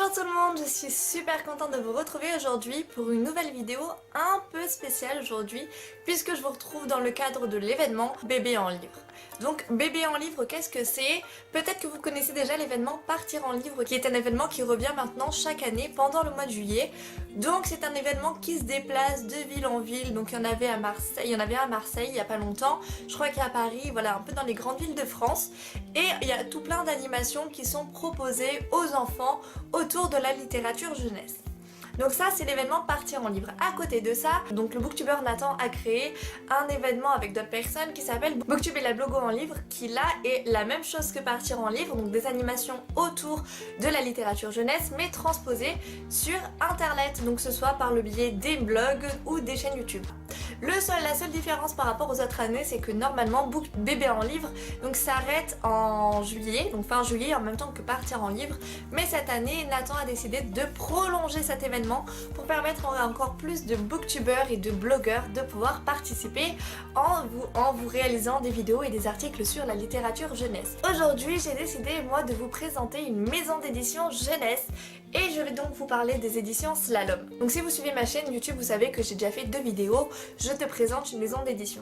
Bonjour tout le monde, je suis super contente de vous retrouver aujourd'hui pour une nouvelle vidéo un peu spéciale aujourd'hui puisque je vous retrouve dans le cadre de l'événement Bébé en livre. Donc Bébé en livre, qu'est-ce que c'est? Peut-être que vous connaissez déjà l'événement Partir en livre qui est un événement qui revient maintenant chaque année pendant le mois de juillet. Donc c'est un événement qui se déplace de ville en ville, donc il y en avait à Marseille, il y en avait à Marseille il n'y a pas longtemps, je crois qu'il y a à Paris, voilà un peu dans les grandes villes de France. Et il y a tout plein d'animations qui sont proposées aux enfants autour de la littérature jeunesse. Donc ça c'est l'événement Partir en livre. À côté de ça, donc le booktuber Nathan a créé un événement avec d'autres personnes qui s'appelle Booktube et la blogo en livre, qui là est la même chose que Partir en livre, donc des animations autour de la littérature jeunesse mais transposées sur internet, donc que ce soit par le biais des blogs ou des chaînes YouTube. La seule différence par rapport aux autres années, c'est que normalement Bébé en livre donc s'arrête en juillet, donc fin juillet en même temps que Partir en livre, mais cette année Nathan a décidé de prolonger cet événement pour permettre à encore plus de booktubeurs et de blogueurs de pouvoir participer en vous réalisant des vidéos et des articles sur la littérature jeunesse. Aujourd'hui j'ai décidé moi de vous présenter une maison d'édition jeunesse et je vais donc vous parler des éditions Slalom. Donc si vous suivez ma chaîne YouTube, vous savez que j'ai déjà fait 2 vidéos, je te présente une maison d'édition.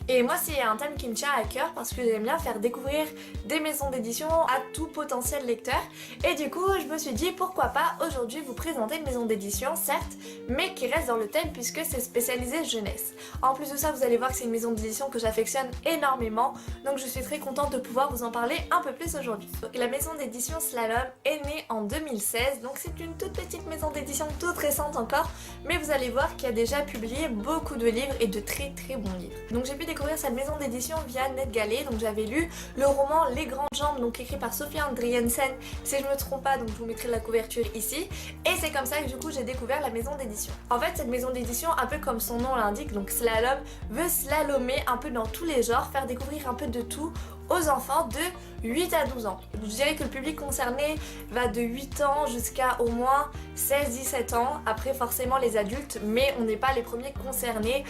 Et moi c'est un thème qui me tient à cœur parce que j'aime bien faire découvrir des maisons d'édition à tout potentiel lecteur. Et du coup je me suis dit pourquoi pas aujourd'hui vous présenter une maison d'édition certes, mais qui reste dans le thème puisque c'est spécialisé jeunesse. En plus de ça vous allez voir que c'est une maison d'édition que j'affectionne énormément, donc je suis très contente de pouvoir vous en parler un peu plus aujourd'hui. La maison d'édition Slalom est née en 2016, donc c'est une toute petite maison d'édition toute récente encore, mais vous allez voir qu'il a déjà publié beaucoup de livres et de très bons livres. Donc j'ai pu découvrir cette maison d'édition via NetGalley, donc j'avais lu le roman Les Grandes Jambes, donc écrit par Sophie Andriensen, si je me trompe pas, donc je vous mettrai la couverture ici, et c'est comme ça que du coup j'ai découvert la maison d'édition. En fait cette maison d'édition, un peu comme son nom l'indique, donc Slalom, veut slalomer un peu dans tous les genres, faire découvrir un peu de tout aux enfants de 8 à 12 ans. Je dirais que le public concerné va de 8 ans jusqu'à au moins 16-17 ans, après forcément les adultes, mais on n'est pas les premiers concernés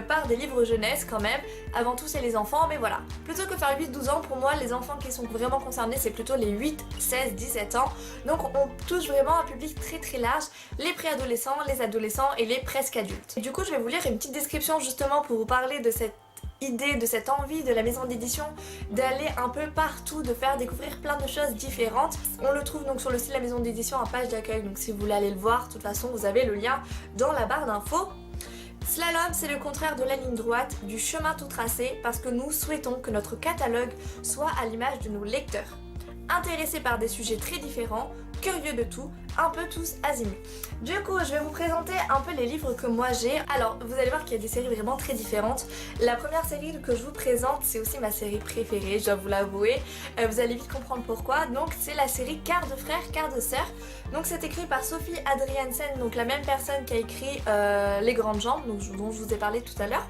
par des livres jeunesse quand même. Avant tout c'est les enfants, mais voilà. Plutôt que faire 8-12 ans, pour moi les enfants qui sont vraiment concernés c'est plutôt les 8-16-17 ans. Donc on touche vraiment un public très large, les préadolescents, les adolescents et les presque adultes. Et du coup je vais vous lire une petite description justement pour vous parler de cette idée, de cette envie de la maison d'édition d'aller un peu partout, de faire découvrir plein de choses différentes. On le trouve donc sur le site de la maison d'édition en page d'accueil, donc si vous voulez aller le voir, de toute façon vous avez le lien dans la barre d'infos. Slalom, c'est le contraire de la ligne droite, du chemin tout tracé, parce que nous souhaitons que notre catalogue soit à l'image de nos lecteurs. Intéressés par des sujets très différents, curieux de tout, un peu tous azimuts. Du coup, je vais vous présenter un peu les livres que moi j'ai. Alors, vous allez voir qu'il y a des séries vraiment très différentes. La première série que je vous présente, c'est aussi ma série préférée, je dois vous l'avouer. Vous allez vite comprendre pourquoi. Donc, c'est la série Quart de frère, quart de sœur. Donc, c'est écrit par Sophie Adriensen, donc la même personne qui a écrit Les Grandes Jambes, donc, dont je vous ai parlé tout à l'heure.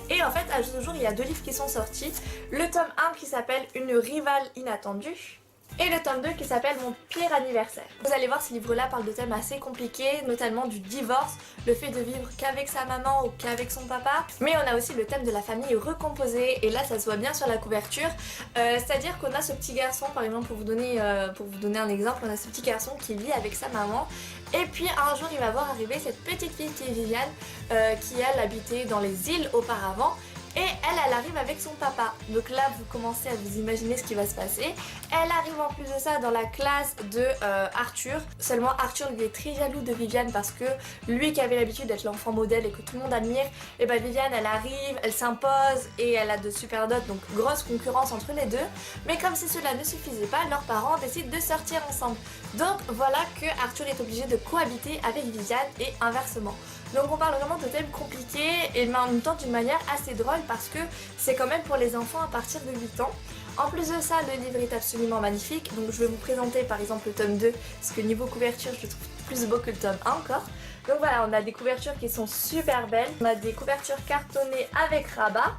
Et en fait, à ce jour, il y a 2 livres qui sont sortis. Le tome 1 qui s'appelle Une rivale inattendue. Et le tome 2 qui s'appelle Mon pire anniversaire. Vous allez voir, ce livre-là parle de thèmes assez compliqués, notamment du divorce, le fait de vivre qu'avec sa maman ou qu'avec son papa. Mais on a aussi le thème de la famille recomposée, et là ça se voit bien sur la couverture. C'est-à-dire qu'on a ce petit garçon, par exemple, pour vous donner un exemple, on a ce petit garçon qui vit avec sa maman. Et puis un jour il va voir arriver cette petite fille qui est Viviane, qui elle habitait dans les îles auparavant. Et elle arrive avec son papa. Donc là vous commencez à vous imaginer ce qui va se passer. Elle arrive en plus de ça dans la classe de Arthur. Seulement Arthur lui est très jaloux de Viviane parce que lui qui avait l'habitude d'être l'enfant modèle et que tout le monde admire, et ben Viviane elle arrive, elle s'impose et elle a de super notes, donc grosse concurrence entre les deux. Mais comme si cela ne suffisait pas, leurs parents décident de sortir ensemble. Donc voilà que Arthur est obligé de cohabiter avec Viviane et inversement. Donc on parle vraiment de thèmes compliqués et en même temps d'une manière assez drôle parce que c'est quand même pour les enfants à partir de 8 ans. En plus de ça, le livre est absolument magnifique, donc je vais vous présenter par exemple le tome 2, parce que niveau couverture je le trouve plus beau que le tome 1 encore. Donc voilà, on a des couvertures qui sont super belles, on a des couvertures cartonnées avec rabat.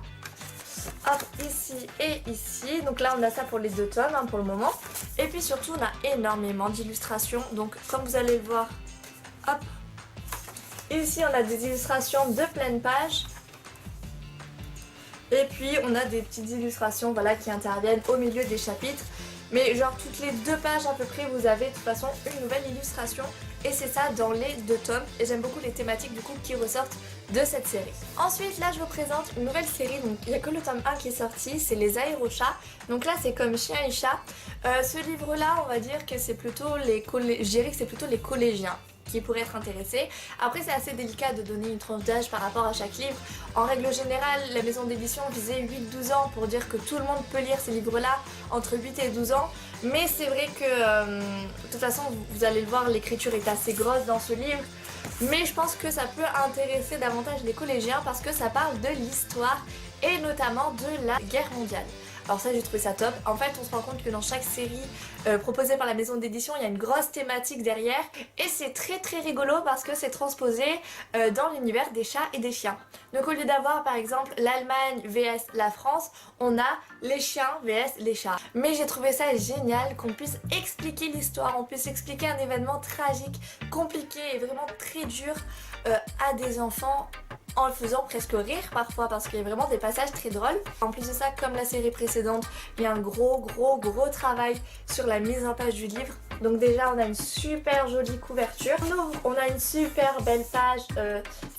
Hop, ici et ici, donc là on a ça pour les 2 tomes pour le moment. Et puis surtout on a énormément d'illustrations, donc comme vous allez le voir, hop. Ici on a des illustrations de pleine page. Et puis on a des petites illustrations voilà, qui interviennent au milieu des chapitres. mais genre toutes les 2 pages à peu près vous avez de toute façon une nouvelle illustration et c'est ça dans les 2 tomes et j'aime beaucoup les thématiques du coup qui ressortent de cette série. Ensuite là je vous présente une nouvelle série, donc il n'y a que le tome 1 qui est sorti, c'est les aérochats, donc là c'est comme chien et chat. Ce livre là on va dire que c'est plutôt les collégiens qui pourraient être intéressés. Après c'est assez délicat de donner une tranche d'âge par rapport à chaque livre. En règle générale la maison d'édition visait 8-12 ans pour dire que tout le monde peut lire ces livres là entre 8 et 12 ans. Mais c'est vrai que de toute façon vous allez le voir, l'écriture est assez grosse dans ce livre. Mais je pense que ça peut intéresser davantage les collégiens parce que ça parle de l'histoire et notamment de la guerre mondiale. Alors ça j'ai trouvé ça top. En fait on se rend compte que dans chaque série proposée par la maison d'édition il y a une grosse thématique derrière et c'est très rigolo parce que c'est transposé dans l'univers des chats et des chiens. Donc au lieu d'avoir par exemple l'Allemagne vs la France, on a les chiens vs les chats. Mais j'ai trouvé ça génial qu'on puisse expliquer l'histoire, on puisse expliquer un événement tragique, compliqué et vraiment très dur à des enfants en le faisant presque rire parfois parce qu'il y a vraiment des passages très drôles. En plus de ça, comme la série précédente, il y a un gros travail sur la mise en page du livre. Donc déjà on a une super jolie couverture. On a une super belle page,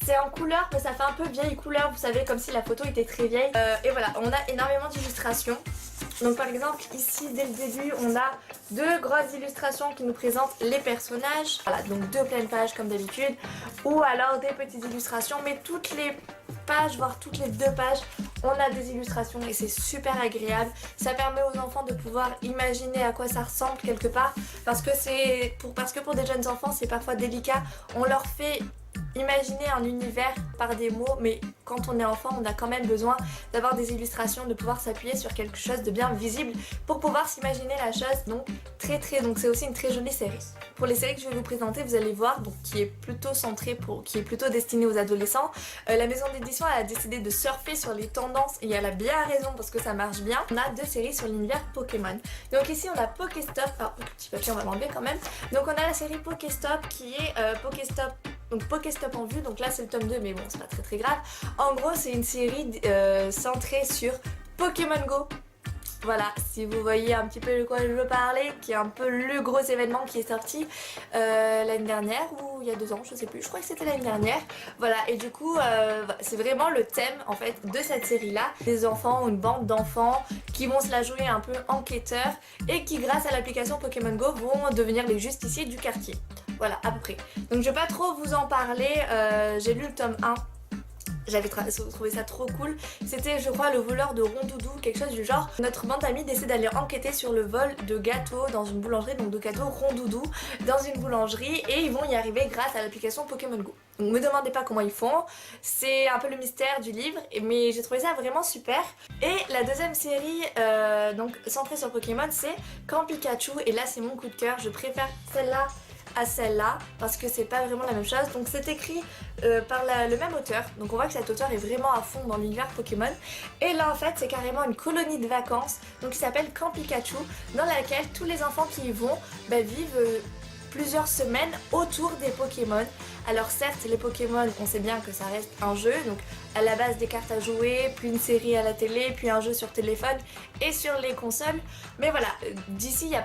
c'est en couleur mais ça fait un peu vieille couleur, vous savez, comme si la photo était très vieille. Et voilà, on a énormément d'illustrations. Donc par exemple ici dès le début on a 2 grosses illustrations qui nous présentent les personnages. Voilà, donc 2 pleines pages comme d'habitude. Ou alors des petites illustrations, mais toutes les pages, voire toutes les 2 pages, on a des illustrations et c'est super agréable. Ça permet aux enfants de pouvoir imaginer à quoi ça ressemble quelque part. Parce que pour des jeunes enfants c'est parfois délicat. On leur fait imaginer un univers par des mots, mais quand on est enfant on a quand même besoin d'avoir des illustrations, de pouvoir s'appuyer sur quelque chose de bien visible pour pouvoir s'imaginer la chose. Donc donc c'est aussi une très jolie série. Pour les séries que je vais vous présenter, vous allez voir, donc qui est plutôt destinée aux adolescents, la maison d'édition a décidé de surfer sur les tendances et elle a bien raison parce que ça marche bien. On a 2 séries sur l'univers Pokémon. Donc ici on a Pokéstop, alors le petit papier on va l'enlever quand même. Donc on a la série Pokéstop qui est Pokéstop en vue, donc là c'est le tome 2 mais bon c'est pas très grave. En gros c'est une série centrée sur Pokémon Go. Voilà, si vous voyez un petit peu de quoi je veux parler, qui est un peu le gros événement qui est sorti l'année dernière ou il y a 2 ans, je sais plus, je crois que c'était l'année dernière. Voilà, et du coup c'est vraiment le thème en fait de cette série là, des enfants ou une bande d'enfants qui vont se la jouer un peu enquêteurs et qui grâce à l'application Pokémon Go vont devenir les justiciers du quartier. Voilà, à peu près. Donc je vais pas trop vous en parler, j'ai lu le tome 1. J'avais trouvé ça trop cool. C'était je crois le voleur de Rondoudou, quelque chose du genre. Notre bande d'amis décide d'aller enquêter sur le vol de gâteaux dans une boulangerie, donc de gâteaux Rondoudou dans une boulangerie et ils vont y arriver grâce à l'application Pokémon Go. Donc me demandez pas comment ils font, c'est un peu le mystère du livre mais j'ai trouvé ça vraiment super. Et la deuxième série donc centrée sur Pokémon c'est Camp Pikachu et là c'est mon coup de cœur, je préfère celle-là à celle-là parce que c'est pas vraiment la même chose. Donc c'est écrit par le même auteur, donc on voit que cet auteur est vraiment à fond dans l'univers Pokémon et là en fait c'est carrément une colonie de vacances donc qui s'appelle Camp Pikachu dans laquelle tous les enfants qui y vont vivent plusieurs semaines autour des Pokémon. Alors certes les Pokémon on sait bien que ça reste un jeu, donc à la base des cartes à jouer, puis une série à la télé, puis un jeu sur téléphone et sur les consoles. Mais voilà, ici il n'y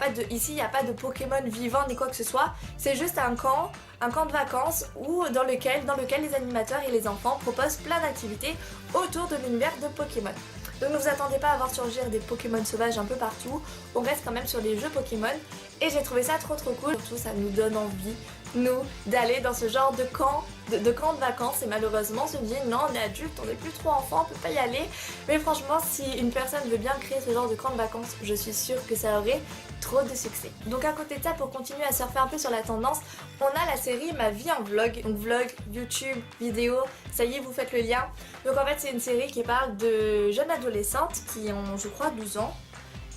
a pas de Pokémon vivant ni quoi que ce soit, c'est juste un camp de vacances dans lequel les animateurs et les enfants proposent plein d'activités autour de l'univers de Pokémon. Donc ne vous attendez pas à voir surgir des Pokémon sauvages un peu partout, on reste quand même sur les jeux Pokémon et j'ai trouvé ça trop cool. Surtout ça nous donne envie, nous, d'aller dans ce genre de camp de vacances et malheureusement on se dit non on est adulte, on n'est plus trop enfant, on peut pas y aller. Mais franchement si une personne veut bien créer ce genre de camp de vacances, je suis sûre que ça aurait trop de succès. Donc à côté de ça, pour continuer à surfer un peu sur la tendance, on a la série Ma vie en vlog, donc vlog, YouTube, vidéo, ça y est vous faites le lien. Donc en fait c'est une série qui parle de jeunes adolescentes qui ont je crois 12 ans,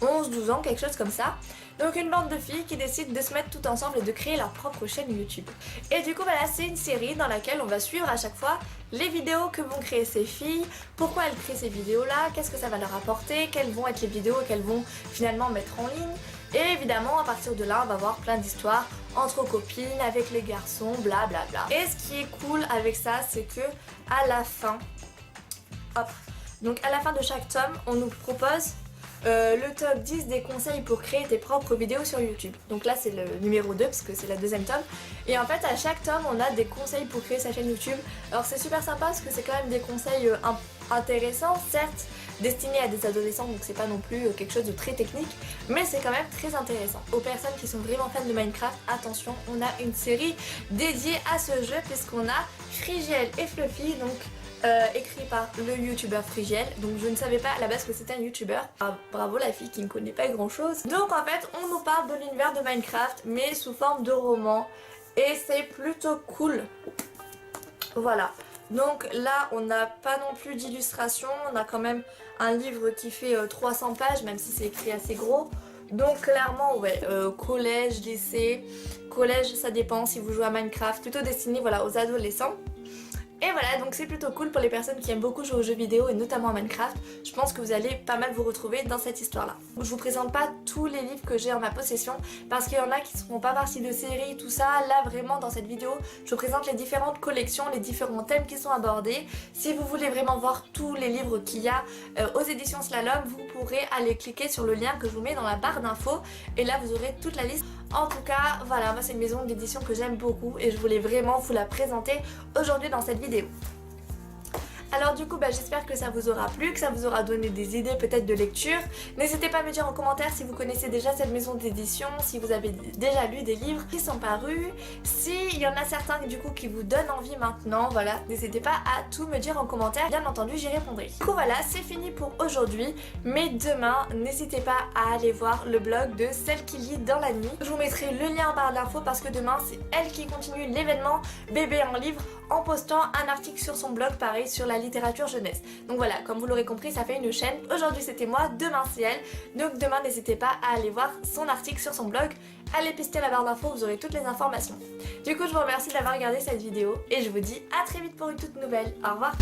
11-12 ans, quelque chose comme ça. Donc une bande de filles qui décident de se mettre toutes ensemble et de créer leur propre chaîne YouTube. Et du coup voilà, c'est une série dans laquelle on va suivre à chaque fois les vidéos que vont créer ces filles, pourquoi elles créent ces vidéos là, qu'est-ce que ça va leur apporter, quelles vont être les vidéos qu'elles vont finalement mettre en ligne. Et évidemment à partir de là on va voir plein d'histoires entre copines, avec les garçons, blablabla. Et ce qui est cool avec ça c'est que à la fin, hop, donc à la fin de chaque tome on nous propose le top 10 des conseils pour créer tes propres vidéos sur YouTube. Donc là c'est le numéro 2 parce que c'est la deuxième tome. Et en fait à chaque tome on a des conseils pour créer sa chaîne YouTube. Alors c'est super sympa parce que c'est quand même des conseils intéressants, certes destinés à des adolescents, donc c'est pas non plus quelque chose de très technique, mais c'est quand même très intéressant. Aux personnes qui sont vraiment fans de Minecraft, attention, on a une série dédiée à ce jeu puisqu'on a Frigiel et Fluffy, donc écrit par le youtubeur Frigiel. Donc je ne savais pas à la base que c'était un youtubeur. Ah, bravo la fille qui ne connaît pas grand chose. Donc en fait on nous parle de l'univers de Minecraft mais sous forme de roman et c'est plutôt cool. Voilà. Donc là on n'a pas non plus d'illustration, on a quand même un livre qui fait 300 pages même si c'est écrit assez gros. Donc clairement ouais, collège, lycée, collège ça dépend si vous jouez à Minecraft, plutôt destiné voilà, aux adolescents. Et voilà, donc c'est plutôt cool pour les personnes qui aiment beaucoup jouer aux jeux vidéo et notamment à Minecraft. Je pense que vous allez pas mal vous retrouver dans cette histoire-là. Je vous présente pas tous les livres que j'ai en ma possession parce qu'il y en a qui ne seront pas partie de séries, tout ça. Là, vraiment, dans cette vidéo, je vous présente les différentes collections, les différents thèmes qui sont abordés. Si vous voulez vraiment voir tous les livres qu'il y a aux éditions Slalom, vous pourrez aller cliquer sur le lien que je vous mets dans la barre d'infos et là, vous aurez toute la liste. En tout cas, voilà, moi c'est une maison d'édition que j'aime beaucoup et je voulais vraiment vous la présenter aujourd'hui dans cette vidéo. Alors du coup j'espère que ça vous aura plu, que ça vous aura donné des idées peut-être de lecture. N'hésitez pas à me dire en commentaire si vous connaissez déjà cette maison d'édition, si vous avez déjà lu des livres qui sont parus, s'il y en a certains du coup qui vous donnent envie maintenant, voilà, n'hésitez pas à tout me dire en commentaire, bien entendu j'y répondrai. Du coup voilà, c'est fini pour aujourd'hui, mais demain n'hésitez pas à aller voir le blog de Celle qui lit dans la nuit. Je vous mettrai le lien en barre d'infos parce que demain c'est elle qui continue l'événement Bébé en livre en postant un article sur son blog pareil sur la littérature jeunesse. Donc voilà, comme vous l'aurez compris, ça fait une chaîne. Aujourd'hui c'était moi, demain c'est elle. Donc demain n'hésitez pas à aller voir son article sur son blog. Allez pister la barre d'infos, vous aurez toutes les informations. Du coup je vous remercie d'avoir regardé cette vidéo et je vous dis à très vite pour une toute nouvelle. Au revoir.